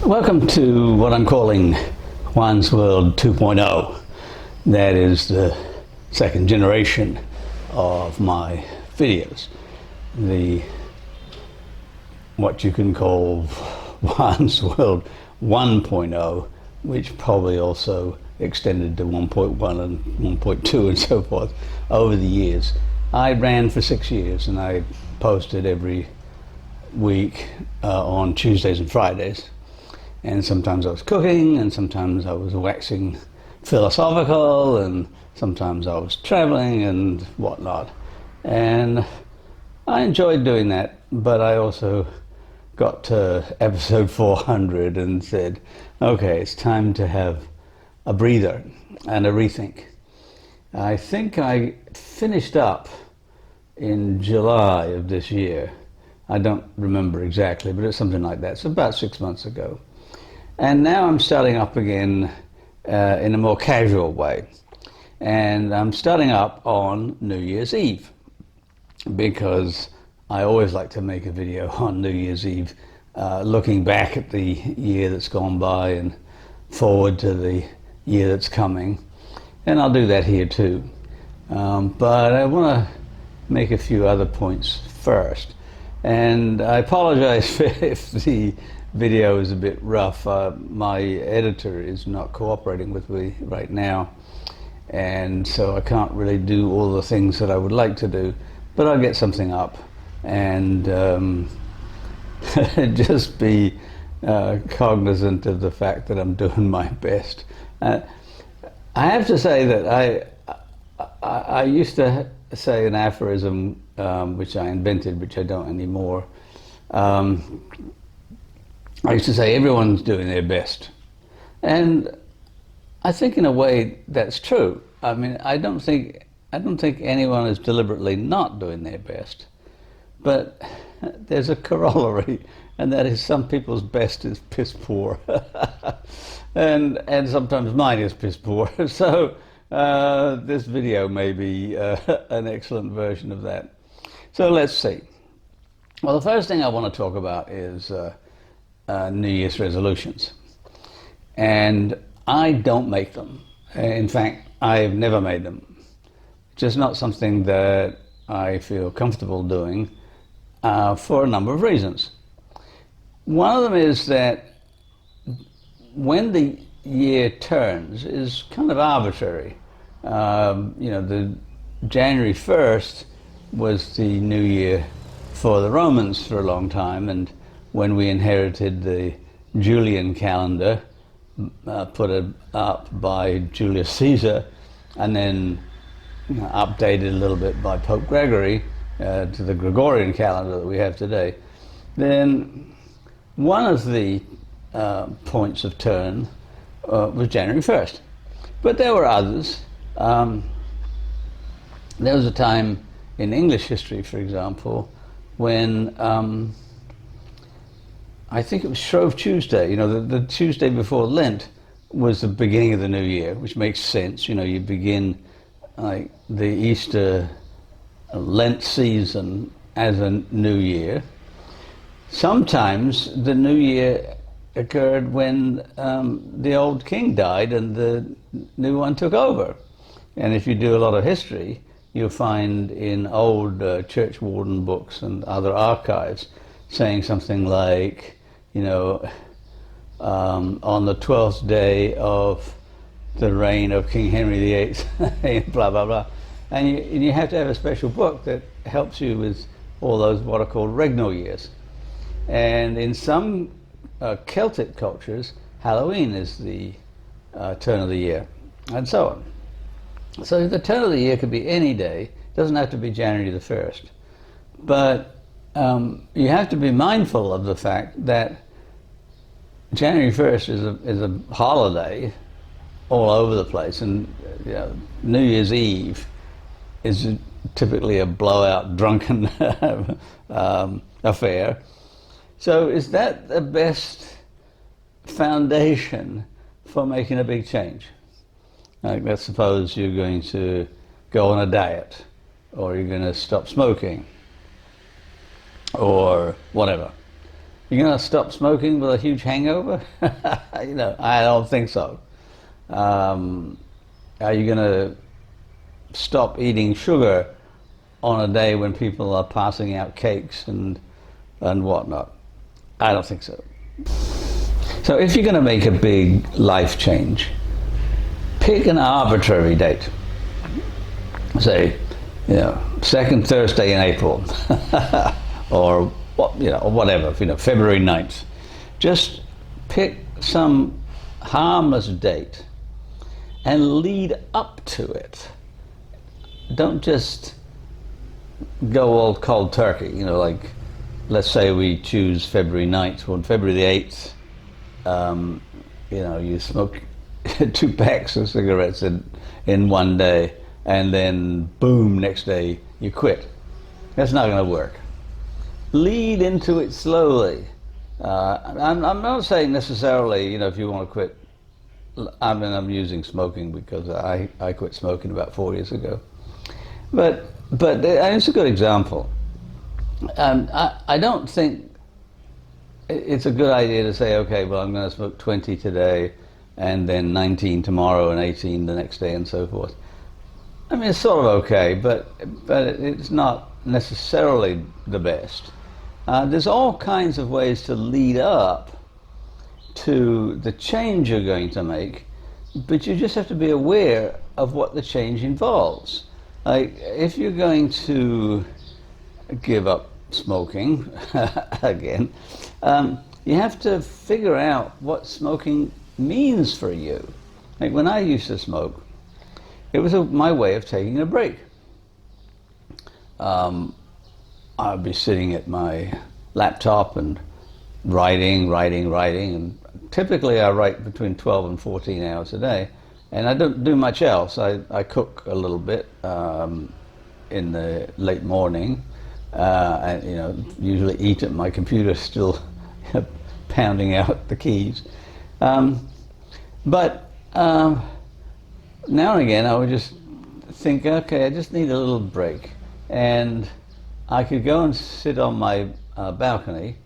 Welcome to what I'm calling Juan's World 2.0. That is the second generation of my videos. What you can call Juan's World 1.0, which probably also extended to 1.1 and 1.2 and so forth over the years. I ran for 6 years and I posted every week on Tuesdays and Fridays. And sometimes I was cooking, and sometimes I was waxing philosophical, and sometimes I was traveling and whatnot. And I enjoyed doing that, but I also got to episode 400 and said, okay, it's time to have a breather and a rethink. I think I finished up in July of this year. I don't remember exactly, but it's something like that. It's about 6 months ago. And now I'm starting up again in a more casual way. And I'm starting up on New Year's Eve, because I always like to make a video on New Year's Eve, looking back at the year that's gone by and forward to the year that's coming. And I'll do that here too. But I want to make a few other points first. And I apologize if the video is a bit rough. My editor is not cooperating with me right now, and so I can't really do all the things that I would like to do, but I'll get something up and just be cognizant of the fact that I'm doing my best. I have to say that I used to say an aphorism which I invented, which I don't anymore. I used to say everyone's doing their best, and I think in a way that's true. I mean, I don't think anyone is deliberately not doing their best, but there's a corollary, and that is some people's best is piss poor, and sometimes mine is piss poor. So this video may be an excellent version of that. So let's see. Well, the first thing I want to talk about is New Year's resolutions. And I don't make them. In fact, I've never made them. It's just not something that I feel comfortable doing for a number of reasons. One of them is that when the year turns is kind of arbitrary. The January 1st was the new year for the Romans for a long time, and when we inherited the Julian calendar, put up by Julius Caesar, and then updated a little bit by Pope Gregory to the Gregorian calendar that we have today, then one of the points of turn was January 1st. But there were others. There was a time in English history, for example, when I think it was Shrove Tuesday, the Tuesday before Lent was the beginning of the new year, which makes sense. You begin like the Easter Lent season as a new year. Sometimes the new year occurred when the old king died and the new one took over. And if you do a lot of history, you'll find in old church warden books and other archives saying something like, on the 12th day of the reign of King Henry VIII, blah, blah, blah. And you have to have a special book that helps you with all those what are called regnal years. And in some Celtic cultures, Halloween is the turn of the year, and so on. So the turn of the year could be any day. It doesn't have to be January the 1st. But you have to be mindful of the fact that January 1st is a holiday all over the place, and New Year's Eve is typically a blowout, drunken affair. So is that the best foundation for making a big change? Like, let's suppose you're going to go on a diet, or you're going to stop smoking, or whatever. You're going to stop smoking with a huge hangover? I don't think so. Are you going to stop eating sugar on a day when people are passing out cakes and whatnot? I don't think so. So if you're going to make a big life change, pick an arbitrary date. Say, second Thursday in April, or whatever, February 9th. Just pick some harmless date and lead up to it. Don't just go all cold turkey, like, let's say we choose February 9th. Well, February the 8th, you smoke 2 packs of cigarettes in one day, and then boom, next day you quit. That's not going to work. Lead into it slowly. I'm not saying necessarily, if you want to quit. I'm using smoking because I quit smoking about 4 years ago. But it's a good example. I don't think it's a good idea to say, okay, well, I'm going to smoke 20 today, and then 19 tomorrow, and 18 the next day, and so forth. I mean, it's sort of okay, but it's not necessarily the best. There's all kinds of ways to lead up to the change you're going to make, but you just have to be aware of what the change involves. Like, if you're going to give up smoking, again, you have to figure out what smoking means for you. Like, when I used to smoke, it was my way of taking a break. I'd be sitting at my laptop and writing, and typically I write between 12 and 14 hours a day, and I don't do much else. I cook a little bit in the late morning, and usually eat at my computer, still pounding out the keys. But now and again I would just think, okay, I just need a little break, and I could go and sit on my balcony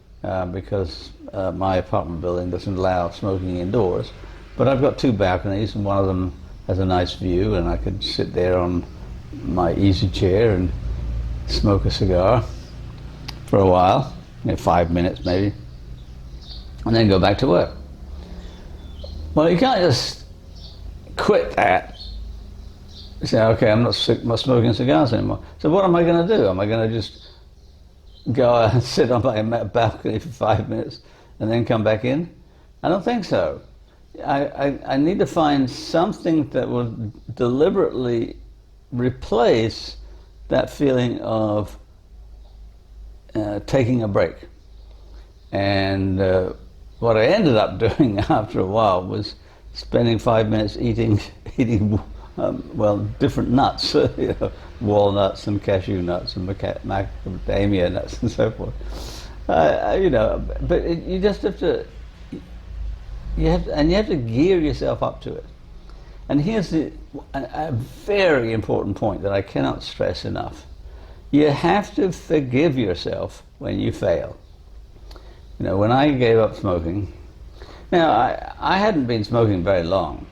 because my apartment building doesn't allow smoking indoors, but I've got 2 balconies, and one of them has a nice view, and I could sit there on my easy chair and smoke a cigar for a while, 5 minutes maybe, and then go back to work. Well, you can't just quit that. Say, okay, I'm not smoking cigars anymore. So what am I going to do? Am I going to just go and sit on my balcony for 5 minutes and then come back in? I don't think so. I need to find something that will deliberately replace that feeling of taking a break. And what I ended up doing after a while was spending 5 minutes eating different nuts, walnuts and cashew nuts and macadamia nuts and so forth. But you just have to, you have to gear yourself up to it. And here's a very important point that I cannot stress enough. You have to forgive yourself when you fail. When I gave up smoking, now I hadn't been smoking very long.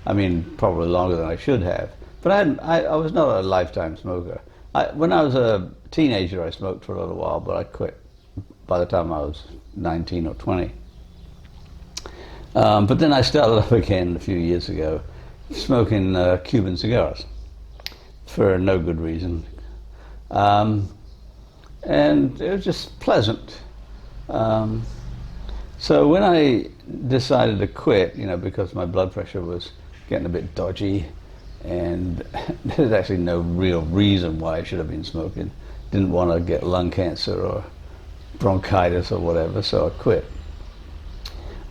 I mean, probably longer than I should have. But I was not a lifetime smoker. When I was a teenager, I smoked for a little while, but I quit by the time I was 19 or 20. But then I started up again a few years ago, smoking Cuban cigars for no good reason. And it was just pleasant. So when I decided to quit, because my blood pressure was getting a bit dodgy, and there's actually no real reason why I should have been smoking. Didn't want to get lung cancer or bronchitis or whatever, so I quit.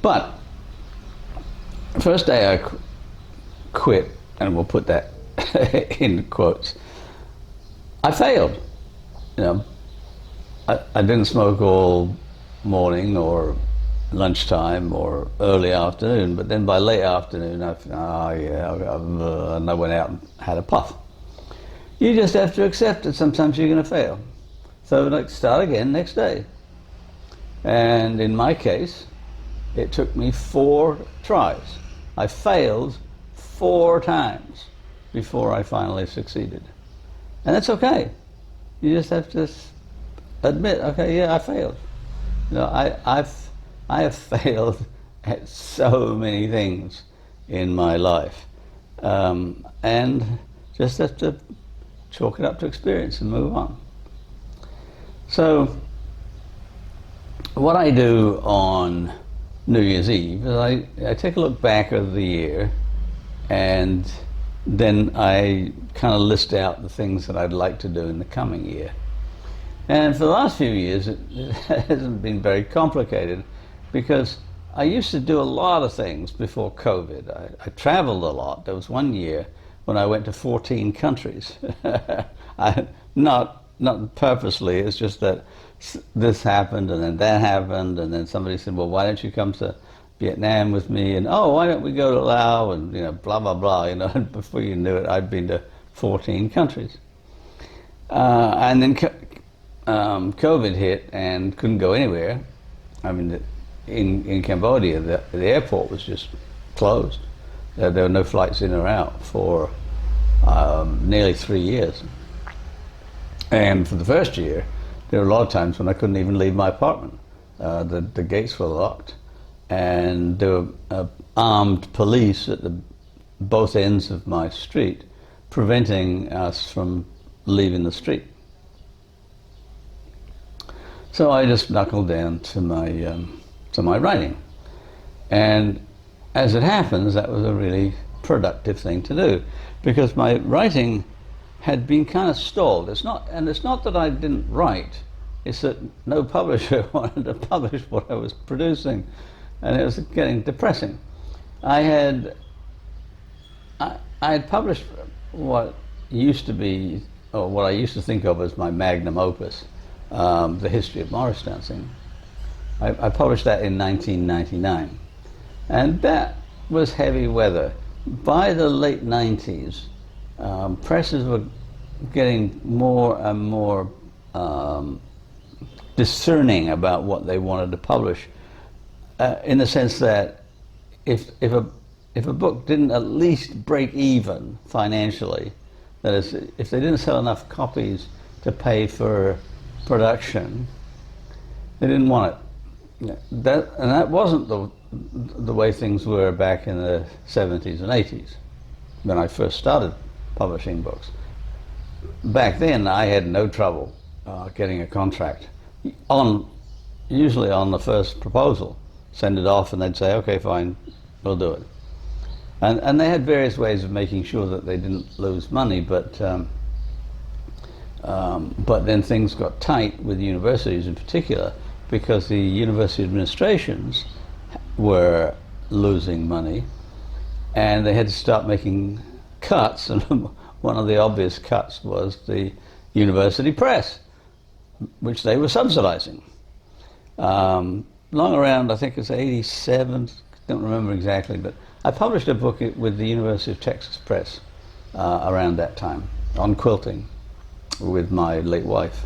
But first day I quit, and we'll put that in quotes, I failed. I didn't smoke all morning or lunchtime or early afternoon, but then by late afternoon and I went out and had a puff. You just have to accept that sometimes you're going to fail. So start again next day. And in my case, it took me 4 tries. I failed 4 times before I finally succeeded. And that's okay. You just have to admit, okay, yeah, I failed. You know, I have failed at so many things in my life. And just have to chalk it up to experience and move on. So what I do on New Year's Eve is I take a look back over the year, and then I kind of list out the things that I'd like to do in the coming year. And for the last few years, it hasn't been very complicated, because I used to do a lot of things before COVID. I traveled a lot. There was one year when I went to 14 countries. Not purposely, it's just that this happened and then that happened, and then somebody said, well, why don't you come to Vietnam with me? And oh, why don't we go to Laos? And you know, blah, blah, blah. You know, and before you knew it, I'd been to 14 countries. And then COVID hit and couldn't go anywhere. I mean, in Cambodia, the airport was just closed. There were no flights in or out for nearly 3 years. And for the first year, there were a lot of times when I couldn't even leave my apartment. The gates were locked, and there were armed police at both ends of my street, preventing us from leaving the street. So I just knuckled down to my writing. And as it happens, that was a really productive thing to do, because my writing had been kind of stalled. It's not that I didn't write, it's that no publisher wanted to publish what I was producing, and it was getting depressing. I had published what used to be, or what I used to think of as my magnum opus, The History of Morris Dancing. I published that in 1999, and that was heavy weather. By the late 90s, presses were getting more and more discerning about what they wanted to publish, in the sense that if a book didn't at least break even financially, that is, if they didn't sell enough copies to pay for production, they didn't want it. That wasn't the way things were back in the 70s and 80s when I first started publishing books. Back then, I had no trouble getting a contract. Usually on the first proposal, send it off, and they'd say, "Okay, fine, we'll do it." And they had various ways of making sure that they didn't lose money, but then things got tight with universities in particular, because the university administrations were losing money, and they had to start making cuts, and one of the obvious cuts was the university press, which they were subsidizing. Long around, I think it's 87, don't remember exactly, but I published a book with the University of Texas Press around that time on quilting with my late wife.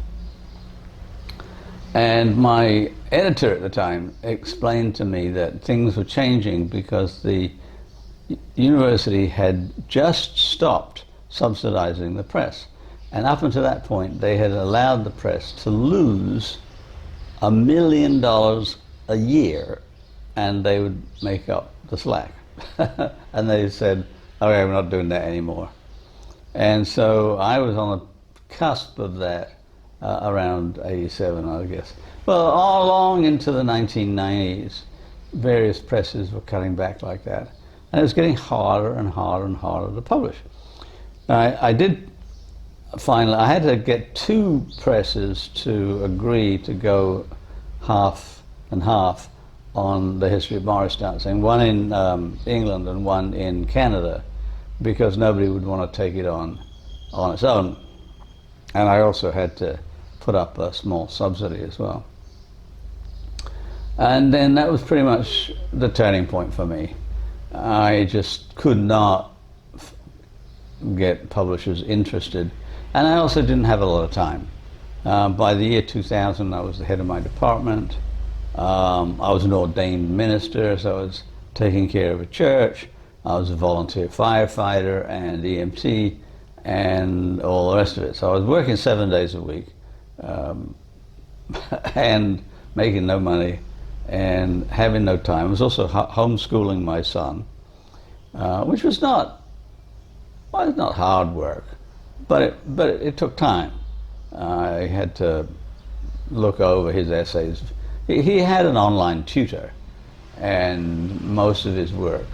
And my editor at the time explained to me that things were changing because the university had just stopped subsidizing the press. And up until that point, they had allowed the press to lose $1 million a year, and they would make up the slack. And they said, okay, we're not doing that anymore. And so I was on the cusp of that around 87, I guess. Well, all along into the 1990s, various presses were cutting back like that. And it was getting harder and harder and harder to publish. I did finally, I had to get 2 presses to agree to go half and half on the history of Morris dancing, one in England and one in Canada, because nobody would want to take it on its own. And I also had to put up a small subsidy as well. And then that was pretty much the turning point for me. I just could not get publishers interested, and I also didn't have a lot of time. By the year 2000, I was the head of my department, I was an ordained minister, so I was taking care of a church. I was a volunteer firefighter and EMT and all the rest of it. So I was working 7 days a week and making no money and having no time. I was also homeschooling my son, which was not hard work, but it took time. I had to look over his essays. He had an online tutor, and most of his work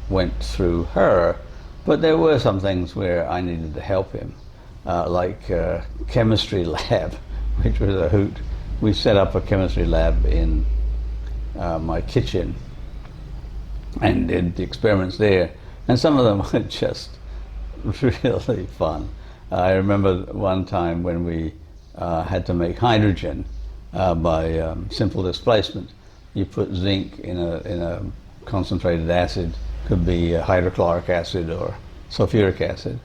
went through her, but there were some things where I needed to help him, like chemistry lab, which was a hoot. We set up a chemistry lab in my kitchen and did the experiments there, and some of them were just really fun. I remember one time when we had to make hydrogen by simple displacement. You put zinc in a concentrated acid, could be hydrochloric acid or sulfuric acid,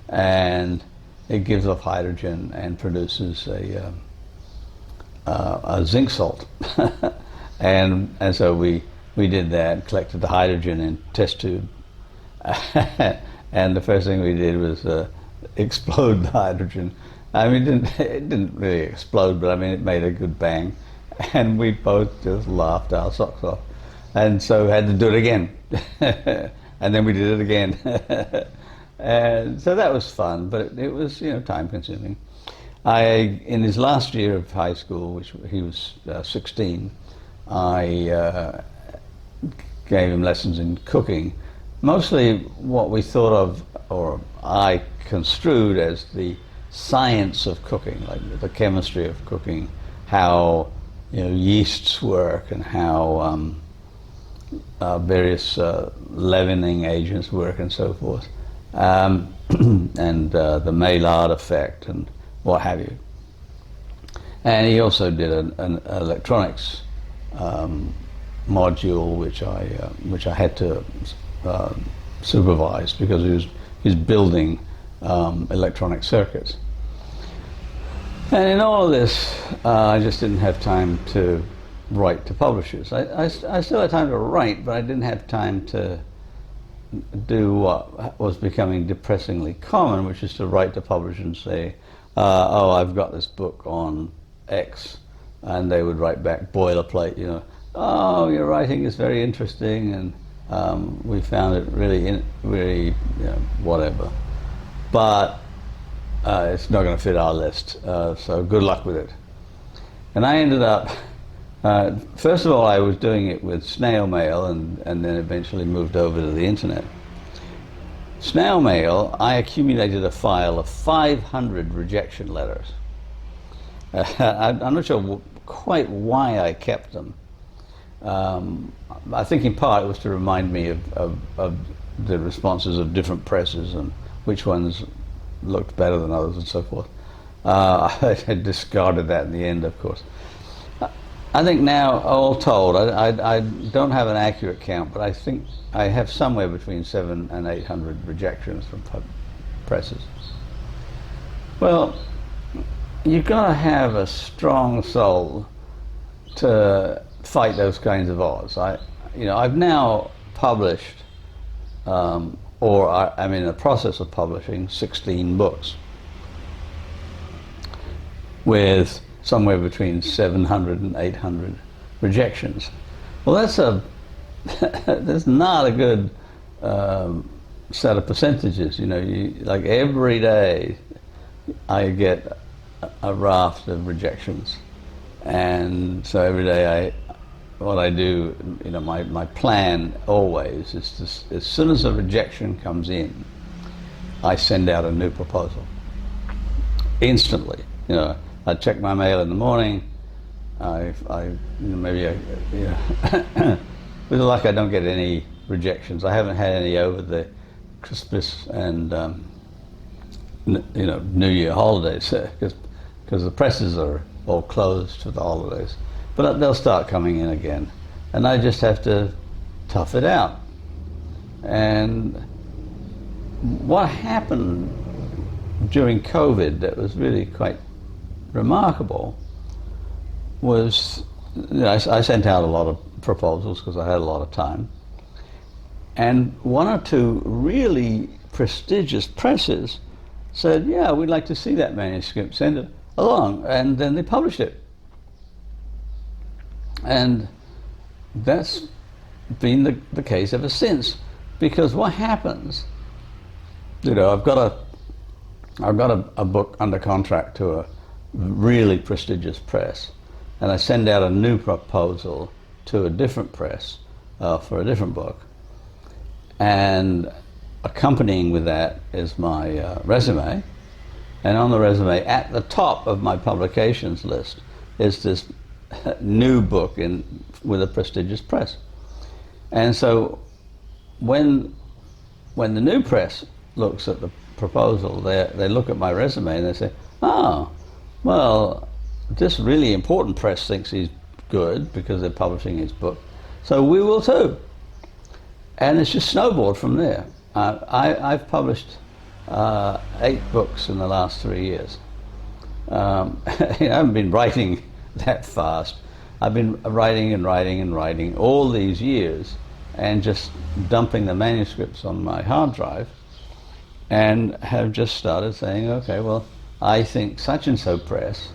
and it gives off hydrogen and produces a zinc salt. and so we did that, collected the hydrogen in a test tube, and the first thing we did was explode the hydrogen. I mean, it didn't really explode, but I mean, it made a good bang. And we both just laughed our socks off. And so had to do it again. And then we did it again. And so that was fun, but it was, time consuming. In his last year of high school, which he was 16, I gave him lessons in cooking. Mostly what we thought of, or I construed as the science of cooking, like the chemistry of cooking, how yeasts work and how various leavening agents work and so forth, and the Maillard effect and what have you. And he also did an electronics module, which I had to supervise because he was building electronic circuits. And in all of this, I just didn't have time to write to publishers. I still had time to write, but I didn't have time to do what was becoming depressingly common, which is to write to publishers and say, oh, I've got this book on X. And they would write back boilerplate, oh, your writing is very interesting, and we found it really whatever. But it's not going to fit our list, so good luck with it. And I ended up, first of all, I was doing it with snail mail, and then eventually moved over to the internet. Snail mail, I accumulated a file of 500 rejection letters. I'm not sure quite why I kept them. I think in part it was to remind me of the responses of different presses and which ones looked better than others and so forth. I discarded that in the end, of course. I think now, all told, I don't have an accurate count, but I think I have somewhere between 700 and 800 rejections from presses. Well, you've got to have a strong soul to fight those kinds of odds. I've now published, or I'm in the process of publishing 16 books with somewhere between 700 and 800 rejections. Well, that's not a good set of percentages. Like every day I get a raft of rejections, and so every day what I do, my plan always is to, as soon as a rejection comes in, I send out a new proposal instantly. I check my mail in the morning. With luck, I don't get any rejections. I haven't had any over the Christmas and New Year holidays, because the presses are all closed for the holidays. But they'll start coming in again, and I just have to tough it out. And what happened during COVID that was really quite remarkable was I sent out a lot of proposals because I had a lot of time. And one or two really prestigious presses said, yeah, we'd like to see that manuscript, send it along. And then they published it. And that's been the case ever since. Because what happens, I've got a book under contract to a really prestigious press, and I send out a new proposal to a different press for a different book. And accompanying with that is my resume. And on the resume, at the top of my publications list, is this new book with a prestigious press. And so when the new press looks at the proposal, they look at my resume and they say, oh, well, this really important press thinks he's good because they're publishing his book, so we will too. And it's just snowballed from there. I've published 8 books in the last 3 years. I haven't been writing that fast. I've been writing and writing and writing all these years and just dumping the manuscripts on my hard drive, and have just started saying, okay, well, I think such and so press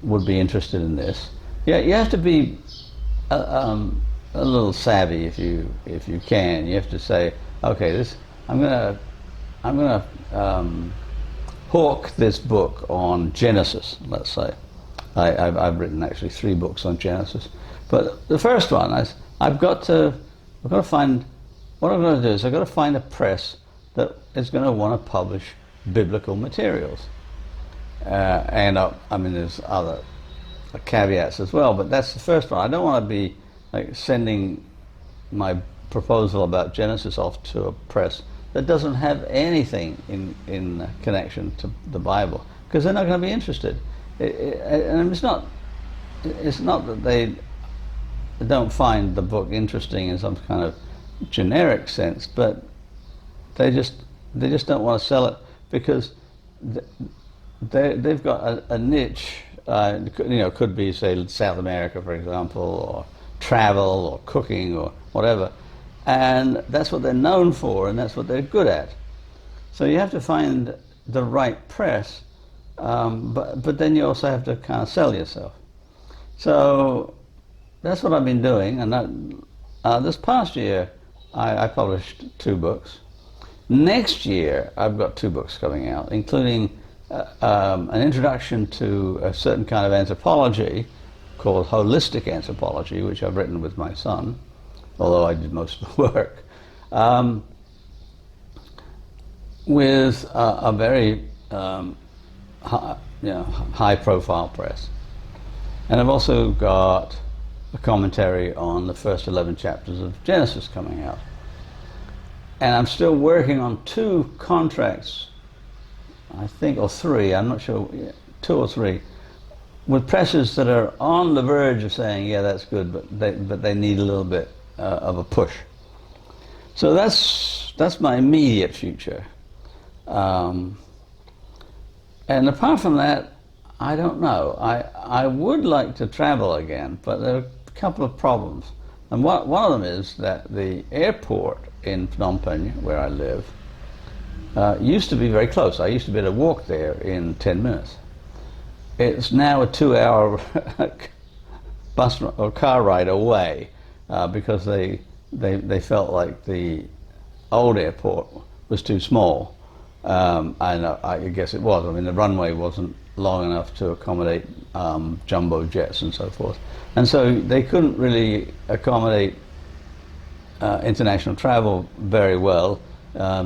would be interested in this. Yeah, you have to be a little savvy if you can. You have to say, okay, I'm gonna hawk this book on Genesis, let's say. I've written actually 3 books on Genesis, but the first one I've got to find. What I'm going to do is I've got to find a press that is going to want to publish biblical materials. And I mean, there's other caveats as well, but that's the first one. I don't want to be like sending my proposal about Genesis off to a press that doesn't have anything in connection to the Bible, because they're not going to be interested. And it's not that they don't find the book interesting in some kind of generic sense, but they just don't want to sell it because they've got a niche. Could be, say, South America, for example, or travel, or cooking, or whatever, and that's what they're known for, and that's what they're good at. So you have to find the right press, but then you also have to kind of sell yourself. So that's what I've been doing, and this past year I published 2 books. Next year I've got 2 books coming out, including an introduction to a certain kind of anthropology called holistic anthropology, which I've written with my son, although I did most of the work, with a very high-profile press. And I've also got a commentary on the first 11 chapters of Genesis coming out. And I'm still working on 2 contracts, I think, or 3, I'm not sure, 2 or 3, with presses that are on the verge of saying, yeah, that's good, but they need a little bit of a push. So that's my immediate future. And apart from that, I don't know. I would like to travel again, but there are a couple of problems. And one of them is that the airport in Phnom Penh, where I live, used to be very close. I used to be able to walk there in 10 minutes. It's now a 2-hour bus or car ride away because they felt like the old airport was too small. And I guess it was. I mean, the runway wasn't long enough to accommodate jumbo jets and so forth. And so they couldn't really accommodate international travel very well.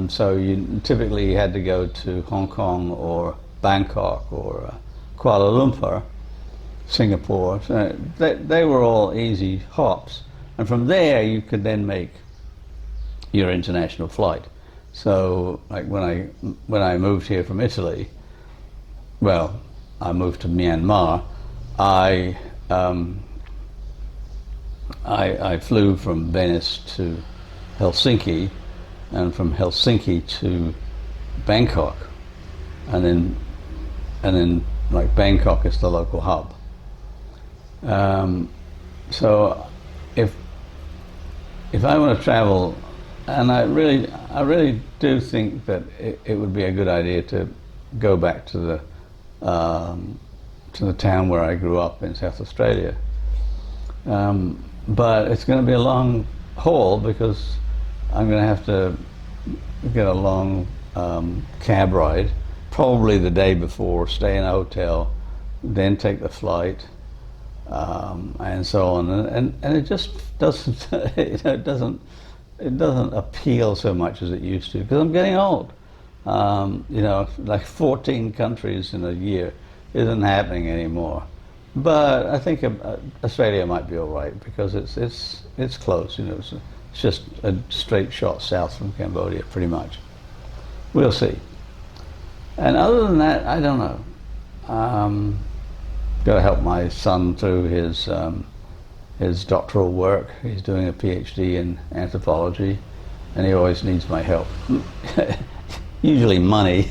So you typically had to go to Hong Kong or Bangkok or Kuala Lumpur, Singapore. So they were all easy hops. And from there you could then make your international flight. So like when I moved here from Italy, well, I moved to Myanmar, I flew from Venice to Helsinki, and from Helsinki to Bangkok, and then like Bangkok is the local hub. So if I want to travel, and I really do think that it would be a good idea to go back to the town where I grew up in South Australia. But it's going to be a long haul because I'm going to have to get a long cab ride, probably the day before, stay in a hotel, then take the flight, and so on. And it just doesn't, it doesn't appeal so much as it used to because I'm getting old. Like 14 countries in a year isn't happening anymore. But I think Australia might be all right because it's close. It's just a straight shot south from Cambodia, pretty much. We'll see. And other than that, I don't know. Got to help my son through his doctoral work. He's doing a PhD in anthropology, and he always needs my help. Usually money,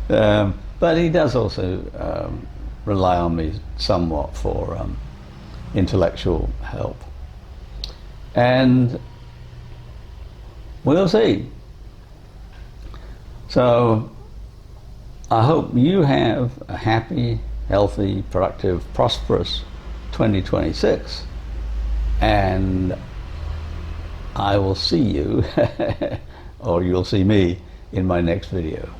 but he does also rely on me somewhat for intellectual help. And we'll see. So I hope you have a happy, healthy, productive, prosperous 2026. And I will see you, or you'll see me, in my next video.